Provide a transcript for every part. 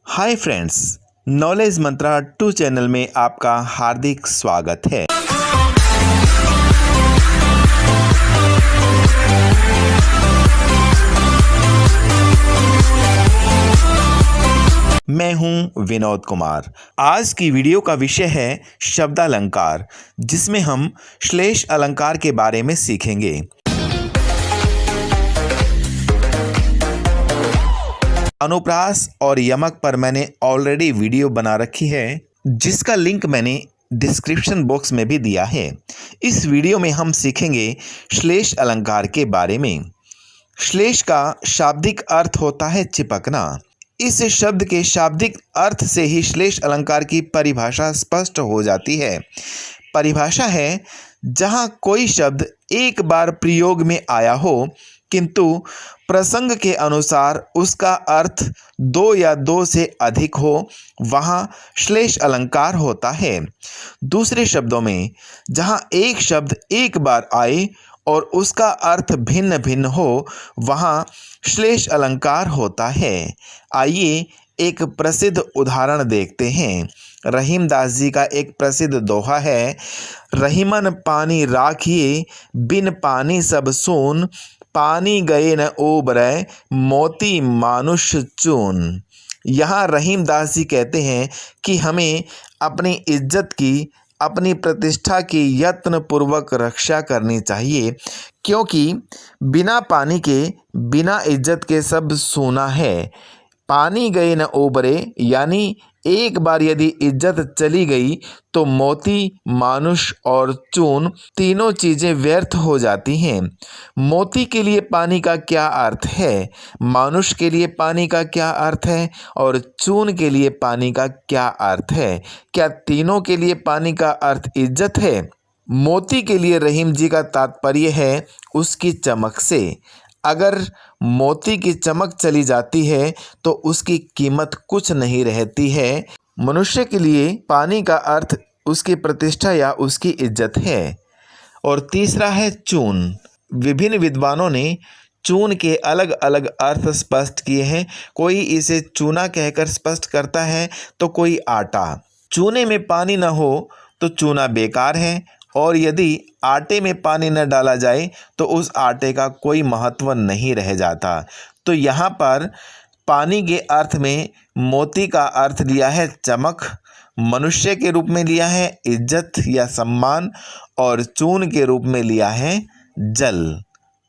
Hi friends, knowledge मंत्रा 2 channel में आपका हार्दिक स्वागत है। मैं हूं विनोद कुमार। आज की वीडियो का विषय है शब्दालंकार, जिसमें हम श्लेष अलंकार के बारे में सीखेंगे। अनुप्रास और यमक पर मैंने ऑलरेडी वीडियो बना रखी है, जिसका लिंक मैंने डिस्क्रिप्शन बॉक्स में भी दिया है। इस वीडियो में हम सीखेंगे श्लेष अलंकार के बारे में। श्लेष का शाब्दिक अर्थ होता है चिपकना। इस शब्द के शाब्दिक अर्थ से ही श्लेष अलंकार की परिभाषा स्पष्ट हो जाती है। परिभाषा है जहाँ कोई शब्द एक बार प्रयोग में आया हो, किंतु प्रसंग के अनुसार उसका अर्थ दो या दो से अधिक हो, वहाँ श्लेष अलंकार होता है। दूसरे शब्दों में, जहाँ एक शब्द एक बार आए और उसका अर्थ भिन्न भिन्न हो, वहाँ श्लेष अलंकार होता है। आइए एक प्रसिद्ध उदाहरण देखते हैं। रहीमदास जी का एक प्रसिद्ध दोहा है, रहीमन पानी राखिए बिन पानी सब सून, पानी गए न उबरै मोती मानुष चून। यहाँ रहीमदास जी कहते हैं कि हमें अपनी इज्जत की, अपनी प्रतिष्ठा की यत्न पूर्वक रक्षा करनी चाहिए, क्योंकि बिना पानी के, बिना इज्जत के सब सूना है। पानी गए न उबरे, यानी एक बार यदि इज्जत चली गई तो मोती, मानुष और चून तीनों चीजें व्यर्थ हो जाती हैं। मोती के लिए पानी का क्या अर्थ है, मानुष के लिए पानी का क्या अर्थ है और चून के लिए पानी का क्या अर्थ है? क्या तीनों के लिए पानी का अर्थ इज्जत है? मोती के लिए रहीम जी का तात्पर्य है उसकी चमक से। अगर मोती की चमक चली जाती है तो उसकी कीमत कुछ नहीं रहती है। मनुष्य के लिए पानी का अर्थ उसकी प्रतिष्ठा या उसकी इज्जत है। और तीसरा है चून। विभिन्न विद्वानों ने चून के अलग अलग अर्थ स्पष्ट किए हैं। कोई इसे चूना कहकर स्पष्ट करता है तो कोई आटा। चूने में पानी न हो तो चूना बेकार है, और यदि आटे में पानी न डाला जाए तो उस आटे का कोई महत्व नहीं रह जाता। तो यहाँ पर पानी के अर्थ में मोती का अर्थ लिया है चमक, मनुष्य के रूप में लिया है इज्जत या सम्मान, और चून के रूप में लिया है जल।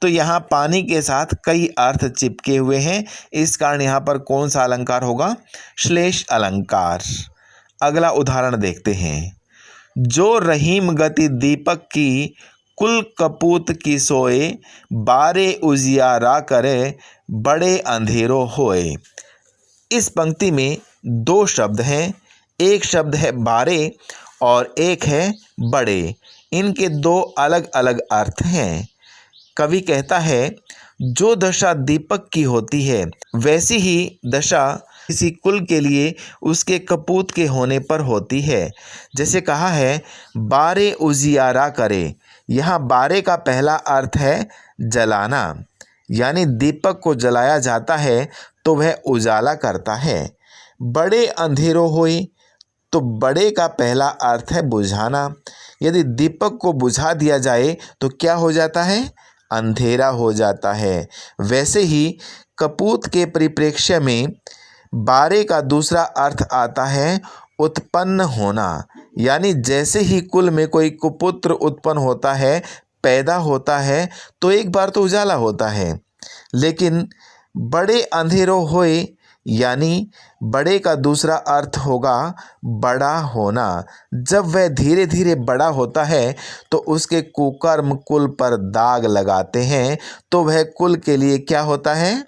तो यहाँ पानी के साथ कई अर्थ चिपके हुए हैं। इस कारण यहाँ पर कौन सा अलंकार होगा? श्लेष अलंकार। अगला उदाहरण देखते हैं। जो रहीम गति दीपक की, कुल कपूत की सोए, बारे उजियारा करे बड़े अंधेरो होए। इस पंक्ति में दो शब्द हैं। एक शब्द है बारे और एक है बड़े। इनके दो अलग अलग अर्थ हैं। कवि कहता है, जो दशा दीपक की होती है वैसी ही दशा किसी कुल के लिए उसके कपूत के होने पर होती है। जैसे कहा है बारे उजियारा करे। यहाँ बारे का पहला अर्थ है जलाना, यानी दीपक को जलाया जाता है तो वह उजाला करता है। बड़े अंधेरो होए, तो बड़े का पहला अर्थ है बुझाना। यदि दीपक को बुझा दिया जाए तो क्या हो जाता है? अंधेरा हो जाता है। वैसे ही कपूत के परिप्रेक्ष्य में बारे का दूसरा अर्थ आता है उत्पन्न होना, यानी जैसे ही कुल में कोई कुपुत्र उत्पन्न होता है, पैदा होता है, तो एक बार तो उजाला होता है। लेकिन बड़े अंधेरो होए, यानी बड़े का दूसरा अर्थ होगा बड़ा होना। जब वह धीरे धीरे बड़ा होता है तो उसके कुकर्म कुल पर दाग लगाते हैं, तो वह कुल के लिए क्या होता है?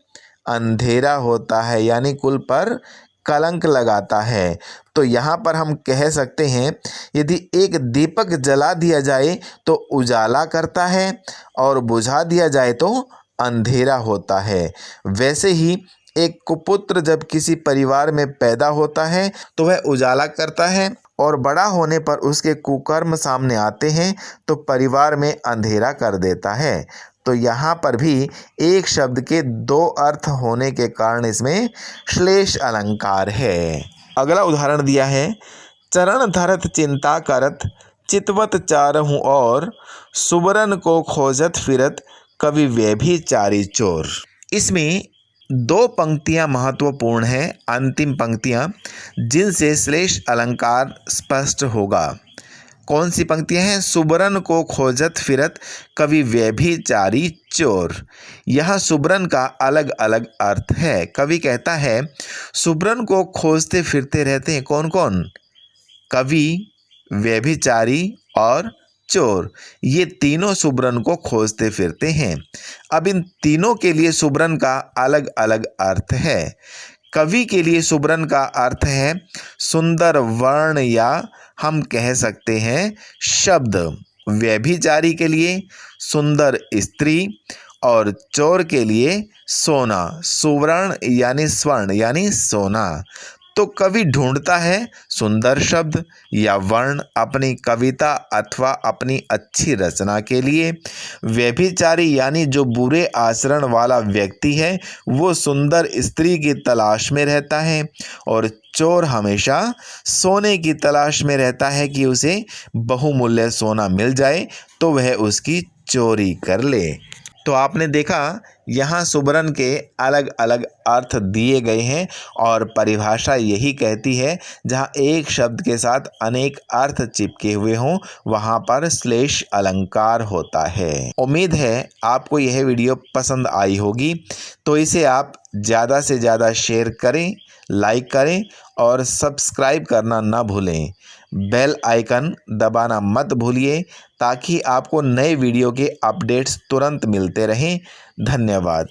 अंधेरा होता है, यानी कुल पर कलंक लगाता है। तो यहाँ पर हम कह सकते हैं, यदि एक दीपक जला दिया जाए तो उजाला करता है और बुझा दिया जाए तो अंधेरा होता है। वैसे ही एक कुपुत्र जब किसी परिवार में पैदा होता है तो वह उजाला करता है, और बड़ा होने पर उसके कुकर्म सामने आते हैं तो परिवार में अंधेरा कर देता है। तो यहाँ पर भी एक शब्द के दो अर्थ होने के कारण इसमें श्लेष अलंकार है। अगला उदाहरण दिया है, चरण धरत चिंता करत चितवत चारहु और सुबरन को खोजत फिरत कवि व्यभिचारी चोर। इसमें दो पंक्तियां महत्वपूर्ण हैं, अंतिम पंक्तियां, जिनसे श्लेष अलंकार स्पष्ट होगा। कौन सी पंक्तियां हैं? सुबरन को खोजत फिरत कवि व्यभिचारी चोर। यह सुबरन का अलग अलग अर्थ है। कवि कहता है सुबरन को खोजते फिरते रहते हैं कौन कौन? कवि, व्यभिचारी और चोर। ये तीनों सुबरन को खोजते फिरते हैं। अब इन तीनों के लिए सुबरन का अलग अलग अर्थ है। कवि के लिए सुबरन का अर्थ है सुंदर वर्ण या हम कह सकते हैं शब्द। व्यभिचारी के लिए सुंदर स्त्री और चोर के लिए सोना, सुवर्ण यानी स्वर्ण यानी सोना। तो कवि ढूंढता है सुंदर शब्द या वर्ण अपनी कविता अथवा अपनी अच्छी रचना के लिए। व्यभिचारी यानी जो बुरे आचरण वाला व्यक्ति है वो सुंदर स्त्री की तलाश में रहता है, और चोर हमेशा सोने की तलाश में रहता है कि उसे बहुमूल्य सोना मिल जाए तो वह उसकी चोरी कर ले। तो आपने देखा यहाँ सुबरन के अलग अलग अर्थ दिए गए हैं और परिभाषा यही कहती है जहाँ एक शब्द के साथ अनेक अर्थ चिपके हुए हों वहाँ पर श्लेष अलंकार होता है। उम्मीद है आपको यह वीडियो पसंद आई होगी, तो इसे आप ज़्यादा से ज़्यादा शेयर करें, लाइक करें और सब्सक्राइब करना ना भूलें। बेल आइकन दबाना मत भूलिए ताकि आपको नए वीडियो के अपडेट्स तुरंत मिलते रहें। धन्यवाद।